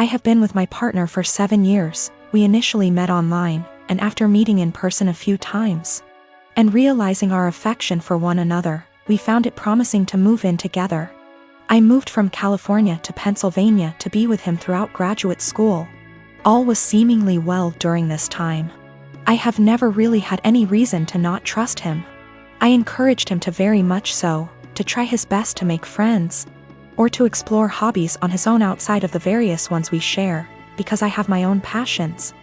I have been with my partner for 7 years. We initially met online, and after meeting in person a few times and realizing our affection for one another, we found it promising to move in together. I moved from California to Pennsylvania to be with him throughout graduate school. All was seemingly well during this time. I have never really had any reason to not trust him. I encouraged him to very much so, to try his best to make friends, or to explore hobbies on his own outside of the various ones we share, because I have my own passions.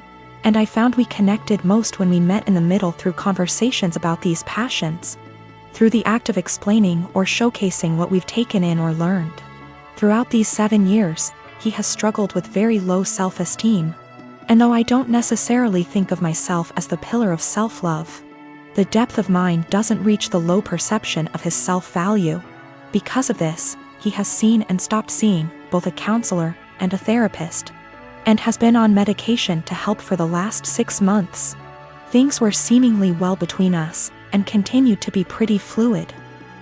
And I found we connected most when we met in the middle through conversations about these passions, through the act of explaining or showcasing what we've taken in or learned. Throughout these 7 years, he has struggled with very low self-esteem. And though I don't necessarily think of myself as the pillar of self-love, the depth of mine doesn't reach the low perception of his self-value. Because of this, he has seen and stopped seeing both a counselor and a therapist, and has been on medication to help for the last 6 months. Things were seemingly well between us, and continued to be pretty fluid.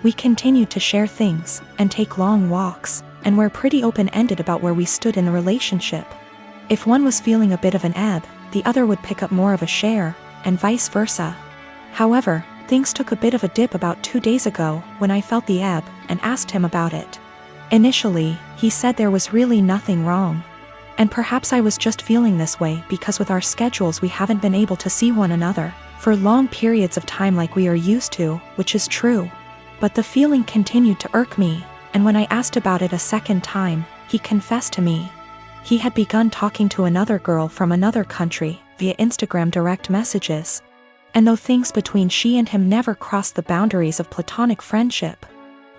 We continued to share things, and take long walks, and were pretty open-ended about where we stood in the relationship. If one was feeling a bit of an ebb, the other would pick up more of a share, and vice versa. However, things took a bit of a dip about 2 days ago when I felt the ebb and asked him about it. Initially, he said there was really nothing wrong. And perhaps I was just feeling this way because with our schedules we haven't been able to see one another for long periods of time like we are used to, which is true. But the feeling continued to irk me, and when I asked about it a second time, he confessed to me. He had begun talking to another girl from another country via Instagram direct messages. And though things between she and him never crossed the boundaries of platonic friendship,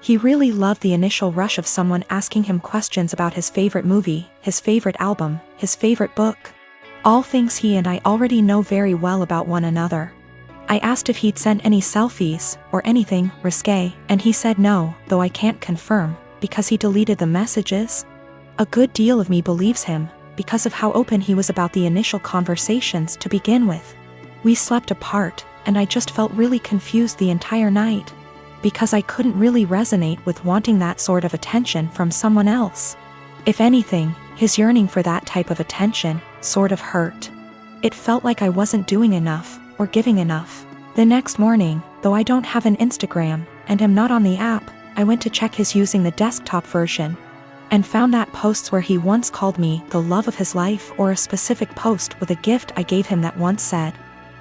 he really loved the initial rush of someone asking him questions about his favorite movie, his favorite album, his favorite book. All things he and I already know very well about one another. I asked if he'd sent any selfies, or anything risque, and he said no, though I can't confirm, because he deleted the messages. A good deal of me believes him, because of how open he was about the initial conversations to begin with. We slept apart, and I just felt really confused the entire night, because I couldn't really resonate with wanting that sort of attention from someone else. If anything, his yearning for that type of attention sort of hurt. It felt like I wasn't doing enough, or giving enough. The next morning, though I don't have an Instagram, and am not on the app, I went to check his using the desktop version, and found that posts where he once called me the love of his life, or a specific post with a gift I gave him that once said,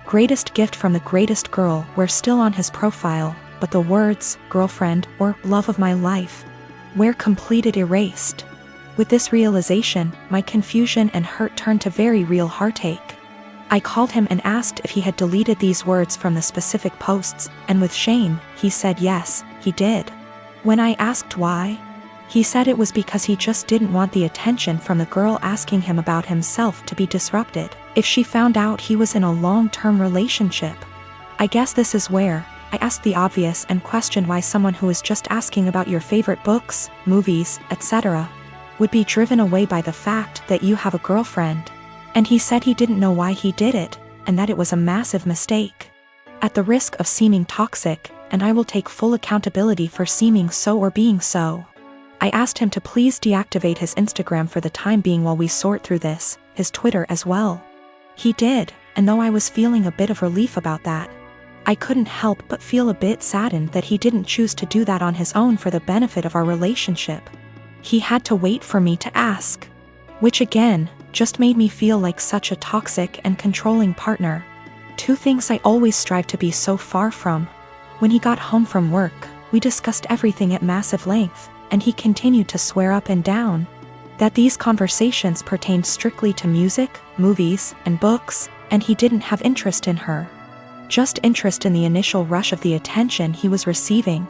"Greatest gift from the greatest girl," were still on his profile, but the words, girlfriend, or love of my life, were completed erased. With this realization, my confusion and hurt turned to very real heartache. I called him and asked if he had deleted these words from the specific posts, and with shame, he said yes, he did. When I asked why, he said it was because he just didn't want the attention from the girl asking him about himself to be disrupted if she found out he was in a long-term relationship. I guess this is where I asked the obvious and questioned why someone who is just asking about your favorite books, movies, etc., would be driven away by the fact that you have a girlfriend. And he said he didn't know why he did it, and that it was a massive mistake. At the risk of seeming toxic, and I will take full accountability for seeming so or being so, I asked him to please deactivate his Instagram for the time being while we sort through this, his Twitter as well. He did, and though I was feeling a bit of relief about that, I couldn't help but feel a bit saddened that he didn't choose to do that on his own for the benefit of our relationship. He had to wait for me to ask. Which again, just made me feel like such a toxic and controlling partner. 2 things I always strive to be so far from. When he got home from work, we discussed everything at massive length, and he continued to swear up and down that these conversations pertained strictly to music, movies, and books, and he didn't have interest in her. Just interest in the initial rush of the attention he was receiving.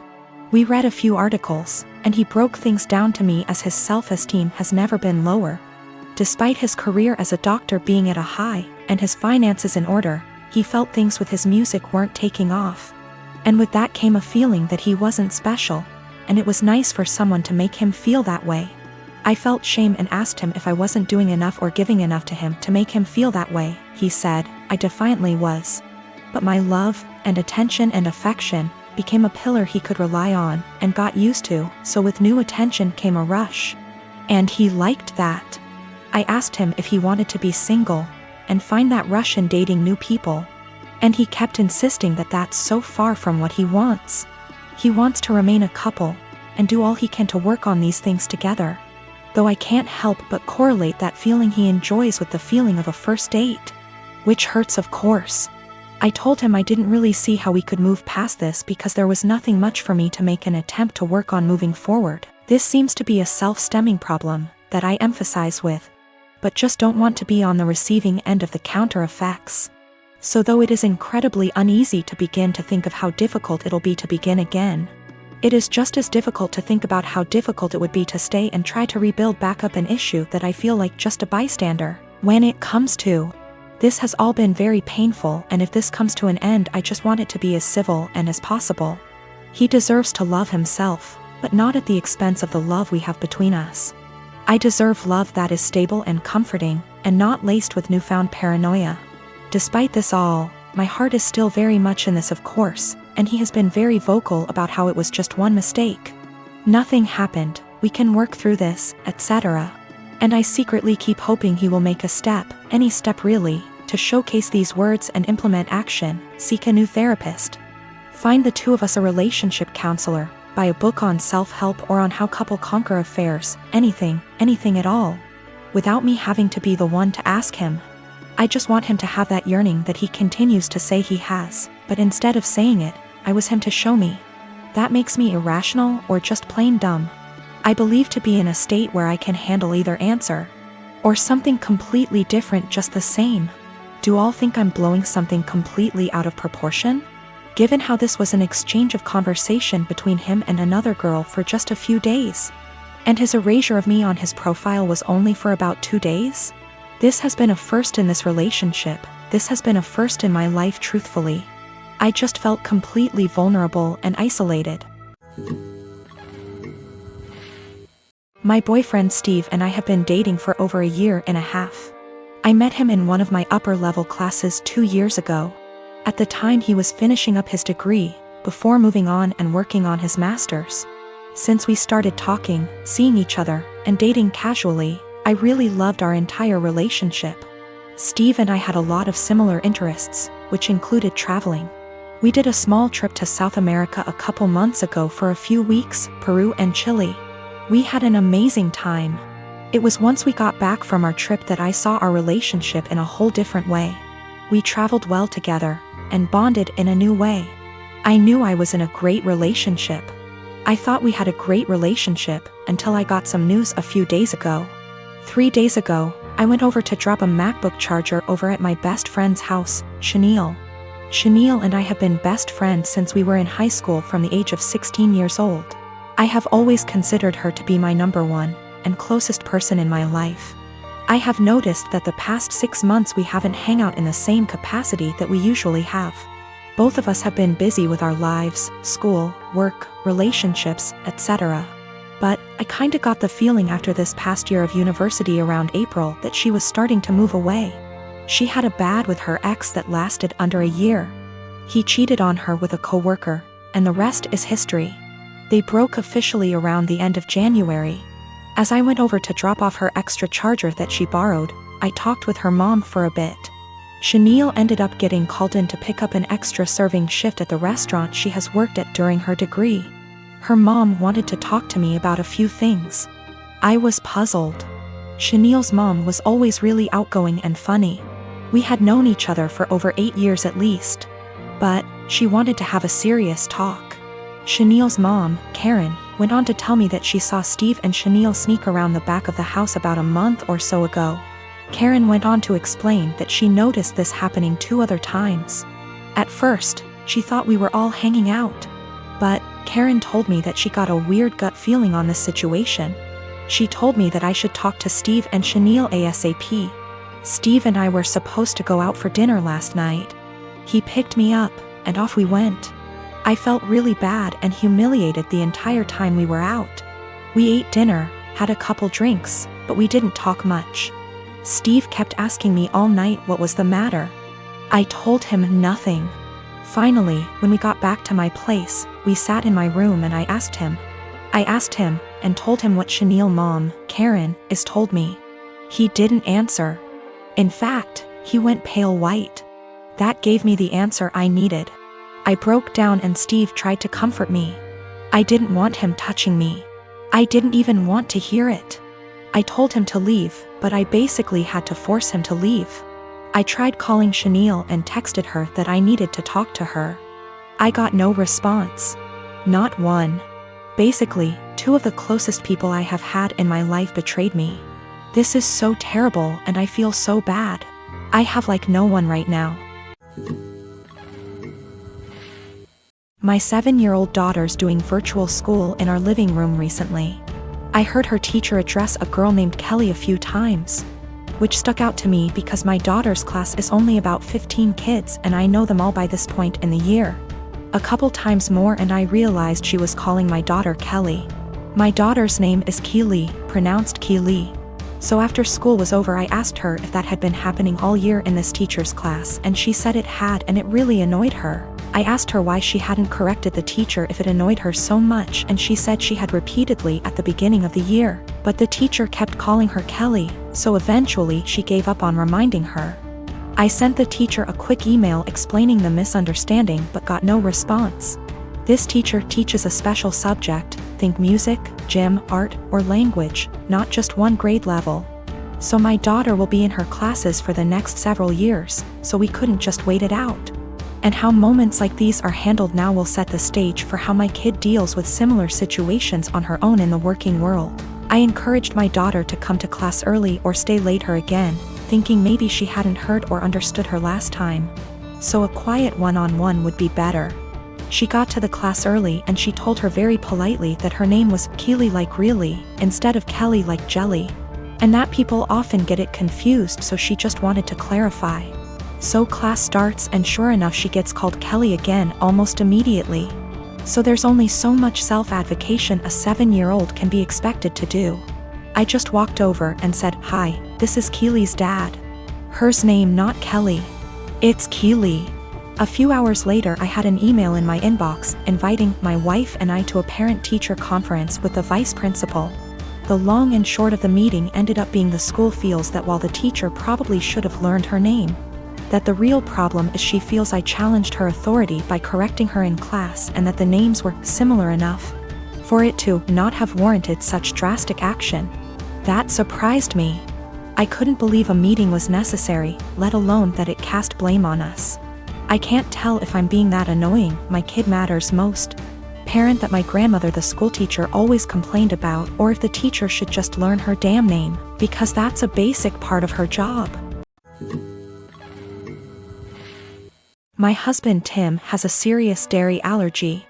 We read a few articles, and he broke things down to me as his self-esteem has never been lower. Despite his career as a doctor being at a high, and his finances in order, he felt things with his music weren't taking off. And with that came a feeling that he wasn't special, and it was nice for someone to make him feel that way. I felt shame and asked him if I wasn't doing enough or giving enough to him to make him feel that way. He said, I defiantly was. But my love, and attention and affection, became a pillar he could rely on, and got used to, so with new attention came a rush. And he liked that. I asked him if he wanted to be single and find that rush in dating new people. And he kept insisting that that's so far from what he wants. He wants to remain a couple and do all he can to work on these things together. Though I can't help but correlate that feeling he enjoys with the feeling of a first date. Which hurts, of course. I told him I didn't really see how we could move past this because there was nothing much for me to make an attempt to work on moving forward. This seems to be a self-stemming problem that I emphasize with, but just don't want to be on the receiving end of the counter effects. So though it is incredibly uneasy to begin to think of how difficult it'll be to begin again, it is just as difficult to think about how difficult it would be to stay and try to rebuild back up an issue that I feel like just a bystander. When it comes to, this has all been very painful, and if this comes to an end, I just want it to be as civil and as possible. He deserves to love himself, but not at the expense of the love we have between us. I deserve love that is stable and comforting, and not laced with newfound paranoia. Despite this all, my heart is still very much in this, of course, and he has been very vocal about how it was just one mistake. Nothing happened, we can work through this, etc. And I secretly keep hoping he will make a step, any step really, to showcase these words and implement action, seek a new therapist. Find the two of us a relationship counselor, buy a book on self-help or on how couple conquer affairs, anything at all. Without me having to be the one to ask him. I just want him to have that yearning that he continues to say he has, but instead of saying it, I was him to show me. That makes me irrational or just plain dumb. I believe to be in a state where I can handle either answer. Or something completely different just the same. Do all think I'm blowing something completely out of proportion? Given how this was an exchange of conversation between him and another girl for just a few days. And his erasure of me on his profile was only for about 2 days? This has been a first in this relationship, this has been a first in my life, truthfully. I just felt completely vulnerable and isolated. My boyfriend Steve and I have been dating for over 1.5 years. I met him in one of my upper-level classes 2 years ago. At the time he was finishing up his degree, before moving on and working on his master's. Since we started talking, seeing each other, and dating casually, I really loved our entire relationship. Steve and I had a lot of similar interests, which included traveling. We did a small trip to South America a couple months ago for a few weeks, Peru and Chile. We had an amazing time. It was once we got back from our trip that I saw our relationship in a whole different way. We traveled well together, and bonded in a new way. I knew I was in a great relationship. I thought we had a great relationship, until I got some news a few days ago. 3 days ago, I went over to drop a MacBook charger over at my best friend's house, Chenille. Chenille and I have been best friends since we were in high school from the age of 16 years old. I have always considered her to be my number one and closest person in my life. I have noticed that the past 6 months we haven't hung out in the same capacity that we usually have. Both of us have been busy with our lives, school, work, relationships, etc. But I kinda got the feeling after this past year of university around April that she was starting to move away. She had a bad with her ex that lasted under a year. He cheated on her with a coworker, and the rest is history. They broke officially around the end of January. As I went over to drop off her extra charger that she borrowed, I talked with her mom for a bit. Chenille ended up getting called in to pick up an extra serving shift at the restaurant she has worked at during her degree. Her mom wanted to talk to me about a few things. I was puzzled. Chenille's mom was always really outgoing and funny. We had known each other for over 8 years at least. But she wanted to have a serious talk. Chenille's mom, Karen, went on to tell me that she saw Steve and Chenille sneak around the back of the house about a month or so ago. Karen went on to explain that she noticed this happening 2 other times. At first, she thought we were all hanging out. But Karen told me that she got a weird gut feeling on this situation. She told me that I should talk to Steve and Chenille ASAP. Steve and I were supposed to go out for dinner last night. He picked me up, and off we went. I felt really bad and humiliated the entire time we were out. We ate dinner, had a couple drinks, but we didn't talk much. Steve kept asking me all night what was the matter. I told him nothing. Finally, when we got back to my place, we sat in my room and I asked him, and told him what Chenille's mom, Karen, is told me. He didn't answer. In fact, he went pale white. That gave me the answer I needed. I broke down and Steve tried to comfort me. I didn't want him touching me. I didn't even want to hear it. I told him to leave, but I basically had to force him to leave. I tried calling Chanel and texted her that I needed to talk to her. I got no response. Not one. Basically, 2 of the closest people I have had in my life betrayed me. This is so terrible and I feel so bad. I have like no one right now. My 7-year-old daughter's doing virtual school in our living room recently. I heard her teacher address a girl named Kelly a few times, which stuck out to me because my daughter's class is only about 15 kids and I know them all by this point in the year. A couple times more and I realized she was calling my daughter Kelly. My daughter's name is Keely, pronounced Keely. So after school was over I asked her if that had been happening all year in this teacher's class and she said it had and it really annoyed her. I asked her why she hadn't corrected the teacher if it annoyed her so much and she said she had repeatedly at the beginning of the year, but the teacher kept calling her Kelly, so eventually she gave up on reminding her. I sent the teacher a quick email explaining the misunderstanding but got no response. This teacher teaches a special subject, think music, gym, art, or language, not just one grade level. So my daughter will be in her classes for the next several years, so we couldn't just wait it out. And how moments like these are handled now will set the stage for how my kid deals with similar situations on her own in the working world. I encouraged my daughter to come to class early or stay later again, thinking maybe she hadn't heard or understood her last time. So a quiet one-on-one would be better. She got to the class early and she told her very politely that her name was Keely like really, instead of Kelly like jelly. And that people often get it confused, so she just wanted to clarify. So class starts and sure enough she gets called Kelly again almost immediately. So there's only so much self-advocation a 7-year-old can be expected to do. I just walked over and said, "Hi, this is Keely's dad. Hers name not Kelly. It's Keely." A few hours later I had an email in my inbox inviting my wife and I to a parent-teacher conference with the vice principal. The long and short of the meeting ended up being the school feels that while the teacher probably should have learned her name, that the real problem is she feels I challenged her authority by correcting her in class and that the names were similar enough for it to not have warranted such drastic action. That surprised me. I couldn't believe a meeting was necessary, let alone that it cast blame on us. I can't tell if I'm being that annoying, my kid matters most parent that my grandmother the school teacher always complained about, or if the teacher should just learn her damn name, because that's a basic part of her job. My husband Tim has a serious dairy allergy.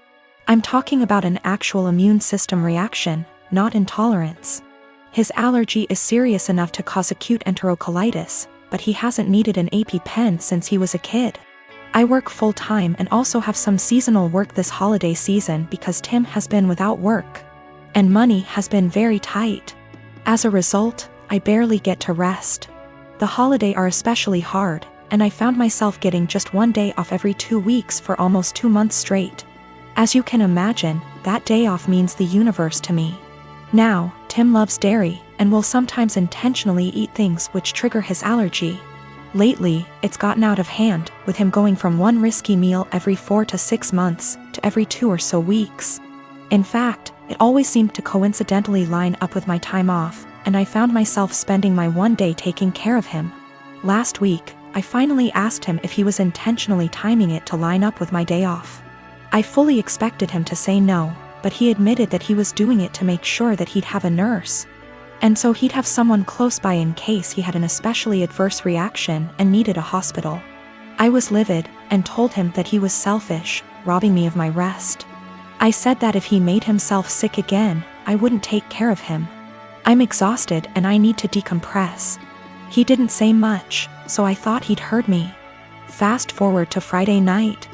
I'm talking about an actual immune system reaction, not intolerance. His allergy is serious enough to cause acute enterocolitis, but he hasn't needed an EpiPen since he was a kid. I work full-time and also have some seasonal work this holiday season because Tim has been without work. And money has been very tight. As a result, I barely get to rest. The holidays are especially hard, and I found myself getting just 1 day off every 2 weeks for almost 2 months straight. As you can imagine, that day off means the universe to me. Now, Tim loves dairy, and will sometimes intentionally eat things which trigger his allergy. Lately, it's gotten out of hand, with him going from one risky meal every 4 to 6 months, to every 2 or so weeks. In fact, it always seemed to coincidentally line up with my time off, and I found myself spending my 1 day taking care of him. Last week, I finally asked him if he was intentionally timing it to line up with my day off. I fully expected him to say no, but he admitted that he was doing it to make sure that he'd have a nurse. And so he'd have someone close by in case he had an especially adverse reaction and needed a hospital. I was livid, and told him that he was selfish, robbing me of my rest. I said that if he made himself sick again, I wouldn't take care of him. I'm exhausted and I need to decompress. He didn't say much, so I thought he'd heard me. Fast forward to Friday night.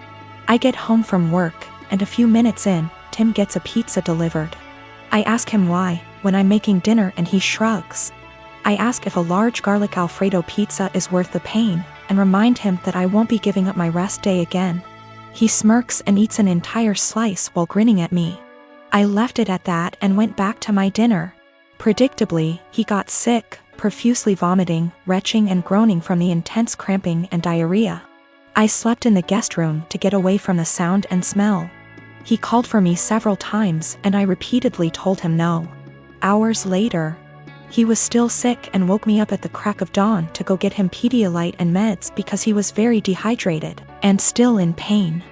I get home from work, and a few minutes in, Tim gets a pizza delivered. I ask him why, when I'm making dinner, and he shrugs. I ask if a large garlic Alfredo pizza is worth the pain, and remind him that I won't be giving up my rest day again. He smirks and eats an entire slice while grinning at me. I left it at that and went back to my dinner. Predictably, he got sick, profusely vomiting, retching and groaning from the intense cramping and diarrhea. I slept in the guest room to get away from the sound and smell. He called for me several times and I repeatedly told him no. Hours later, he was still sick and woke me up at the crack of dawn to go get him Pedialyte and meds because he was very dehydrated and still in pain.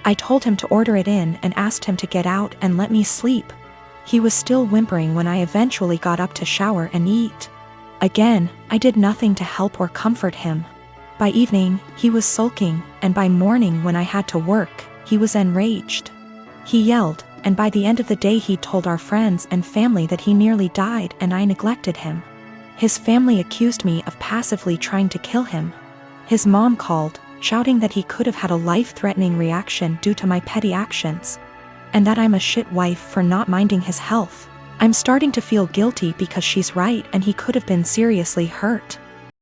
I told him to order it in and asked him to get out and let me sleep. He was still whimpering when I eventually got up to shower and eat. Again, I did nothing to help or comfort him. By evening, he was sulking, and by morning when I had to work, he was enraged. He yelled, and by the end of the day he told our friends and family that he nearly died and I neglected him. His family accused me of passively trying to kill him. His mom called, shouting that he could have had a life-threatening reaction due to my petty actions, and that I'm a shit wife for not minding his health. I'm starting to feel guilty because she's right and he could have been seriously hurt.